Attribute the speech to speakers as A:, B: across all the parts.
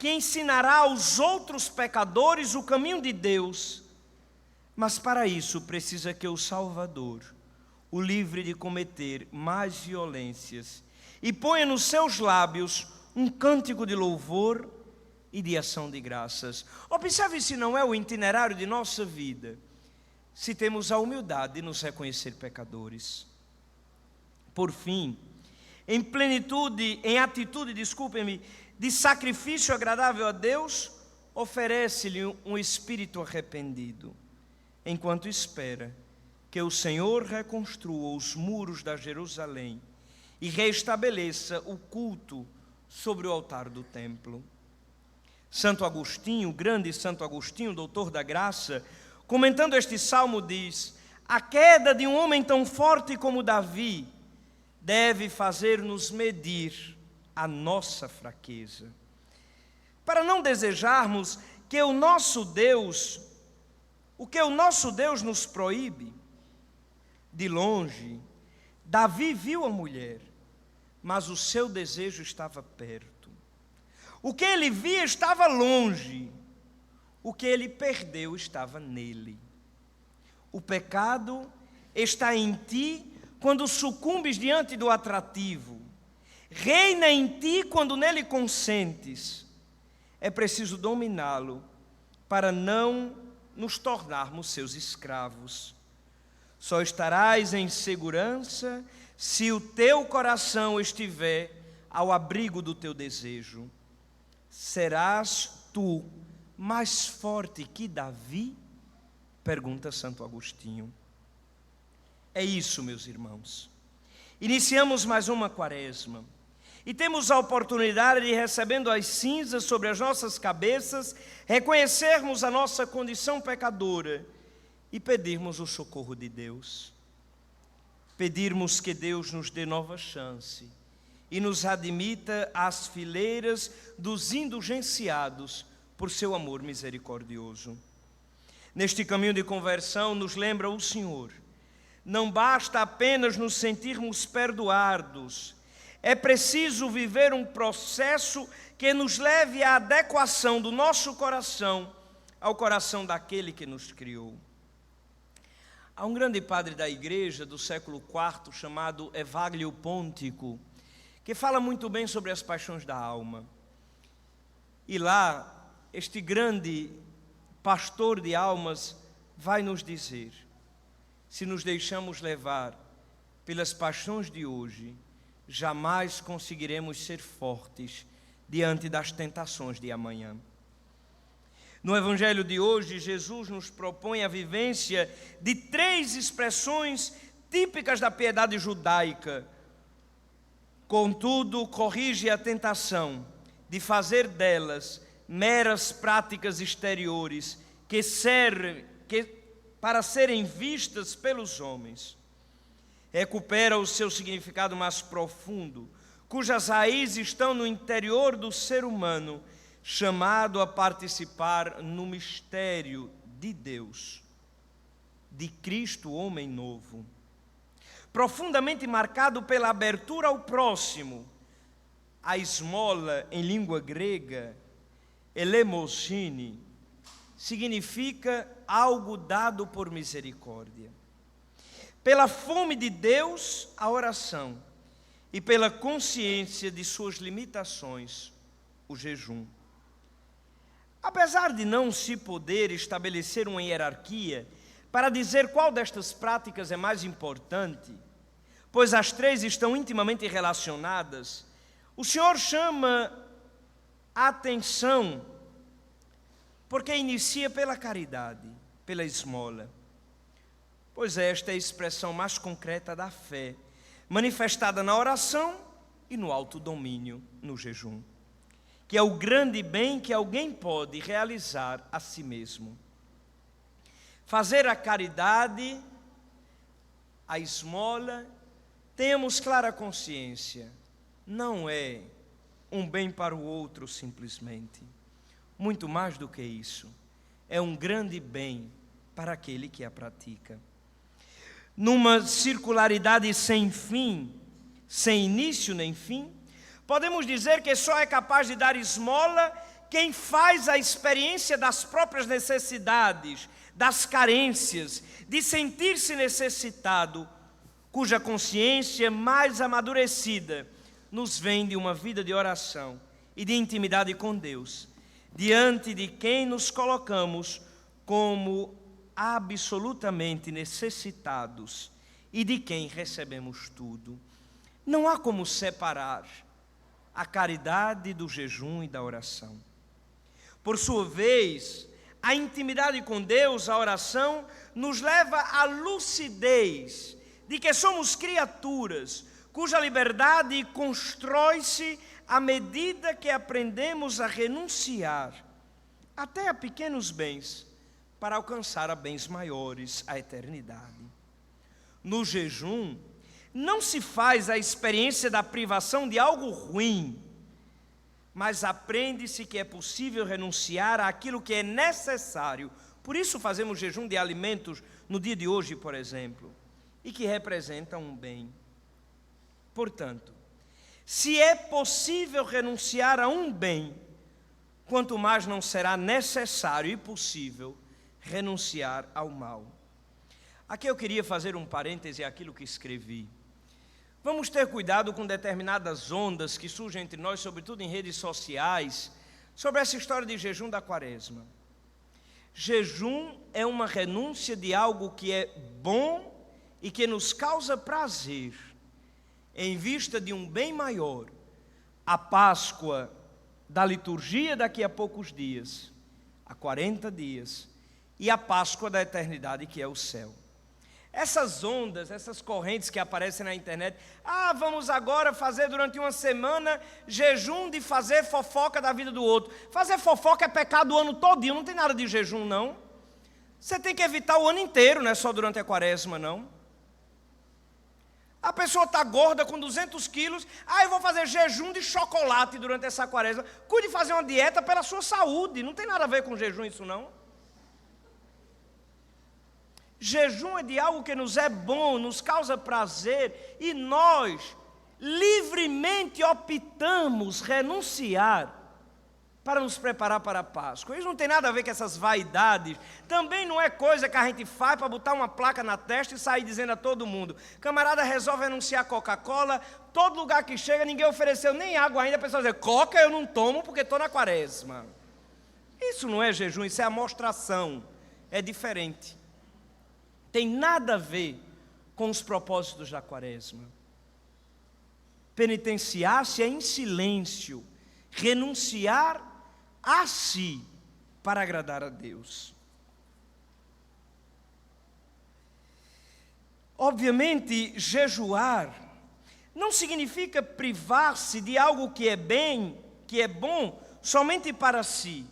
A: que ensinará aos outros pecadores o caminho de Deus. Mas para isso precisa que o Salvador o livre de cometer mais violências e ponha nos seus lábios um cântico de louvor e de ação de graças. Observe se não é o itinerário de nossa vida, se temos a humildade de nos reconhecer pecadores. Por fim, em atitude, de sacrifício agradável a Deus, oferece-lhe um espírito arrependido, enquanto espera que o Senhor reconstrua os muros da Jerusalém e reestabeleça o culto sobre o altar do templo. Santo Agostinho, o grande Santo Agostinho, doutor da graça, comentando este salmo diz: a queda de um homem tão forte como Davi deve fazer-nos medir a nossa fraqueza, para não desejarmos que o que o nosso Deus nos proíbe. De longe, Davi viu a mulher, mas o seu desejo estava perto. O que ele via estava longe, o que ele perdeu estava nele. O pecado está em ti quando sucumbes diante do atrativo, reina em ti quando nele consentes. É preciso dominá-lo para não nos tornarmos seus escravos. Só estarás em segurança se o teu coração estiver ao abrigo do teu desejo. Serás tu mais forte que Davi? Pergunta Santo Agostinho. É isso, meus irmãos. Iniciamos mais uma quaresma e temos a oportunidade de, recebendo as cinzas sobre as nossas cabeças, reconhecermos a nossa condição pecadora e pedirmos o socorro de Deus. Pedirmos que Deus nos dê nova chance e nos admita às fileiras dos indulgenciados por seu amor misericordioso. Neste caminho de conversão, nos lembra o Senhor: não basta apenas nos sentirmos perdoados, é preciso viver um processo que nos leve à adequação do nosso coração ao coração daquele que nos criou. Há um grande padre da igreja do século IV chamado Evaglio Pontico, que fala muito bem sobre as paixões da alma. E lá, este grande pastor de almas vai nos dizer: se nos deixamos levar pelas paixões de hoje, jamais conseguiremos ser fortes diante das tentações de amanhã. No Evangelho de hoje, Jesus nos propõe a vivência de 3 expressões típicas da piedade judaica. Contudo, corrige a tentação de fazer delas meras práticas exteriores para serem vistas pelos homens. Recupera o seu significado mais profundo, cujas raízes estão no interior do ser humano, chamado a participar no mistério de Deus, de Cristo, homem novo, profundamente marcado pela abertura ao próximo. A esmola, em língua grega, eleemosine, significa algo dado por misericórdia. Pela fome de Deus, a oração, e pela consciência de suas limitações, o jejum. Apesar de não se poder estabelecer uma hierarquia para dizer qual destas práticas é mais importante, pois as 3 estão intimamente relacionadas, o Senhor chama a atenção porque inicia pela caridade, pela esmola, pois esta é a expressão mais concreta da fé, manifestada na oração e no autodomínio, no jejum, que é o grande bem que alguém pode realizar a si mesmo. Fazer a caridade, a esmola, tenhamos clara consciência, não é um bem para o outro simplesmente. Muito mais do que isso, é um grande bem para aquele que a pratica. Numa circularidade sem fim, sem início nem fim, podemos dizer que só é capaz de dar esmola quem faz a experiência das próprias necessidades, das carências, de sentir-se necessitado, cuja consciência mais amadurecida nos vem de uma vida de oração e de intimidade com Deus, diante de quem nos colocamos como absolutamente necessitados e de quem recebemos tudo. Não há como separar a caridade do jejum e da oração. Por sua vez, a intimidade com Deus, a oração, nos leva à lucidez de que somos criaturas cuja liberdade constrói-se à medida que aprendemos a renunciar até a pequenos bens para alcançar a bens maiores, a eternidade. No jejum, não se faz a experiência da privação de algo ruim, mas aprende-se que é possível renunciar àquilo que é necessário. Por isso fazemos jejum de alimentos no dia de hoje, por exemplo, e que representam um bem. Portanto, se é possível renunciar a um bem, quanto mais não será necessário e possível renunciar ao mal. Aqui eu queria fazer um parêntese àquilo que escrevi. Vamos ter cuidado com determinadas ondas que surgem entre nós, sobretudo em redes sociais, sobre essa história de jejum da quaresma. Jejum é uma renúncia de algo que é bom e que nos causa prazer, em vista de um bem maior, a Páscoa da liturgia daqui a poucos dias, há 40 dias, e a Páscoa da eternidade, que é o céu. Essas ondas, essas correntes que aparecem na internet, vamos agora fazer durante uma semana jejum de fazer fofoca da vida do outro. Fazer fofoca é pecado o ano todinho, não tem nada de jejum não. Você tem que evitar o ano inteiro, não é só durante a quaresma não. A pessoa está gorda com 200 quilos, eu vou fazer jejum de chocolate durante essa quaresma. Cuide de fazer uma dieta pela sua saúde, não tem nada a ver com jejum isso não. Jejum é de algo que nos é bom, nos causa prazer, e nós livremente optamos renunciar para nos preparar para a Páscoa. Isso não tem nada a ver com essas vaidades. Também não é coisa que a gente faz para botar uma placa na testa e sair dizendo a todo mundo. Camarada resolve anunciar Coca-Cola, todo lugar que chega, ninguém ofereceu nem água ainda, a pessoa diz, Coca eu não tomo porque estou na quaresma. Isso não é jejum, isso é amostração, é diferente. Tem nada a ver com os propósitos da quaresma. Penitenciar-se é em silêncio, renunciar a si para agradar a Deus. Obviamente, jejuar não significa privar-se de algo que é bem, que é bom, somente para si,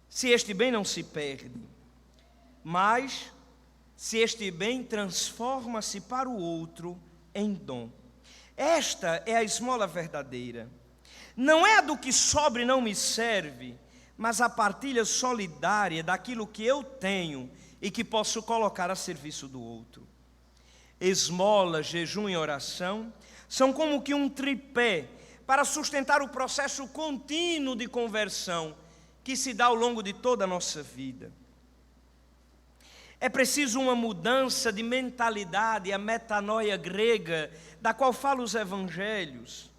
A: se este bem não se perde, mas se este bem transforma-se para o outro em dom. Esta é a esmola verdadeira. Não é a do que sobra e não me serve, mas a partilha solidária daquilo que eu tenho e que posso colocar a serviço do outro. Esmola, jejum e oração são como que um tripé para sustentar o processo contínuo de conversão que se dá ao longo de toda a nossa vida. É preciso uma mudança de mentalidade, a metanoia grega, da qual falam os evangelhos,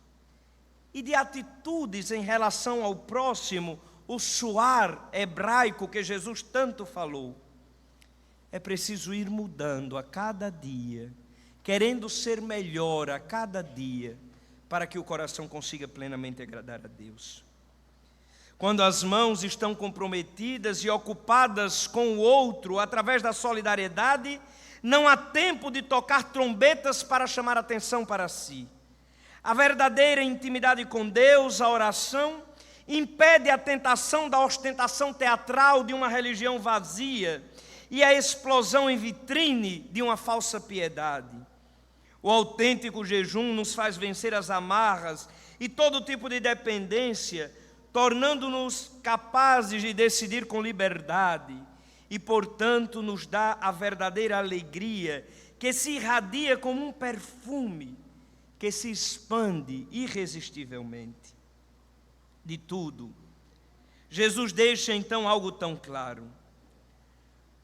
A: e de atitudes em relação ao próximo, o suar hebraico que Jesus tanto falou. É preciso ir mudando a cada dia, querendo ser melhor a cada dia, para que o coração consiga plenamente agradar a Deus. Quando as mãos estão comprometidas e ocupadas com o outro através da solidariedade, não há tempo de tocar trombetas para chamar atenção para si. A verdadeira intimidade com Deus, a oração, impede a tentação da ostentação teatral de uma religião vazia e a explosão em vitrine de uma falsa piedade. O autêntico jejum nos faz vencer as amarras e todo tipo de dependência, tornando-nos capazes de decidir com liberdade e, portanto, nos dá a verdadeira alegria que se irradia como um perfume que se expande irresistivelmente. de tudo, Jesus deixa então algo tão claro: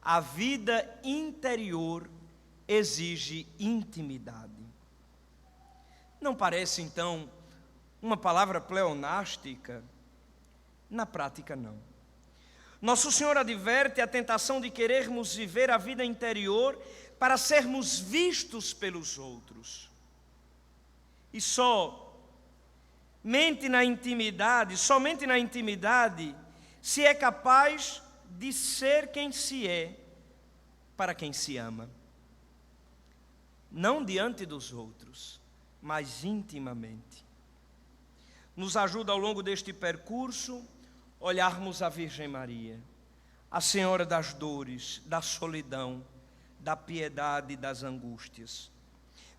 A: a vida interior exige intimidade. Não parece então uma palavra pleonástica? Na prática, não. Nosso Senhor adverte a tentação de querermos viver a vida interior para sermos vistos pelos outros. E somente na intimidade se é capaz de ser quem se é para quem se ama. Não diante dos outros, mas intimamente. Nos ajuda ao longo deste percurso olharmos a Virgem Maria, a Senhora das dores, da solidão, da piedade e das angústias.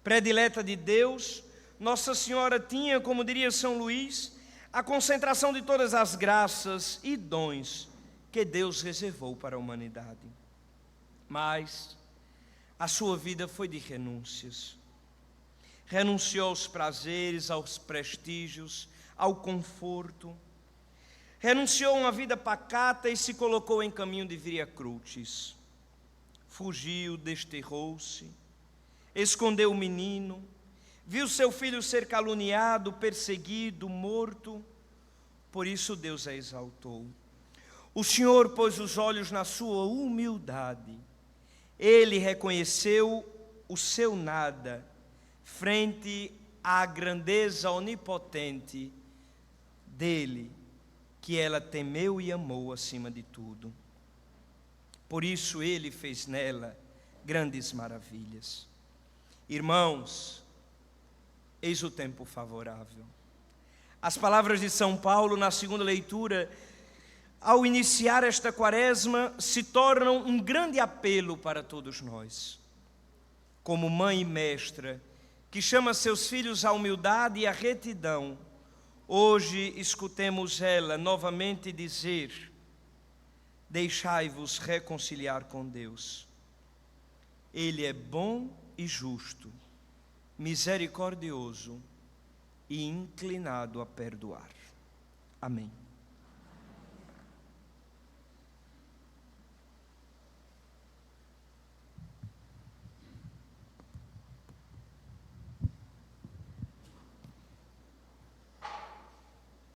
A: Predileta de Deus, Nossa Senhora tinha, como diria São Luís, a concentração de todas as graças e dons que Deus reservou para a humanidade. Mas a sua vida foi de renúncias. Renunciou aos prazeres, aos prestígios, ao conforto. Renunciou a uma vida pacata e se colocou em caminho de Via Crucis. Fugiu, desterrou-se, escondeu o menino, viu seu filho ser caluniado, perseguido, morto. Por isso Deus a exaltou. O Senhor pôs os olhos na sua humildade. Ele reconheceu o seu nada frente à grandeza onipotente dele, que ela temeu e amou acima de tudo. Por isso ele fez nela grandes maravilhas. Irmãos, eis o tempo favorável. As palavras de São Paulo na segunda leitura, ao iniciar esta quaresma, se tornam um grande apelo para todos nós. Como mãe e mestra, que chama seus filhos à humildade e à retidão, hoje escutemos ela novamente dizer: deixai-vos reconciliar com Deus. Ele é bom e justo, misericordioso e inclinado a perdoar. Amém.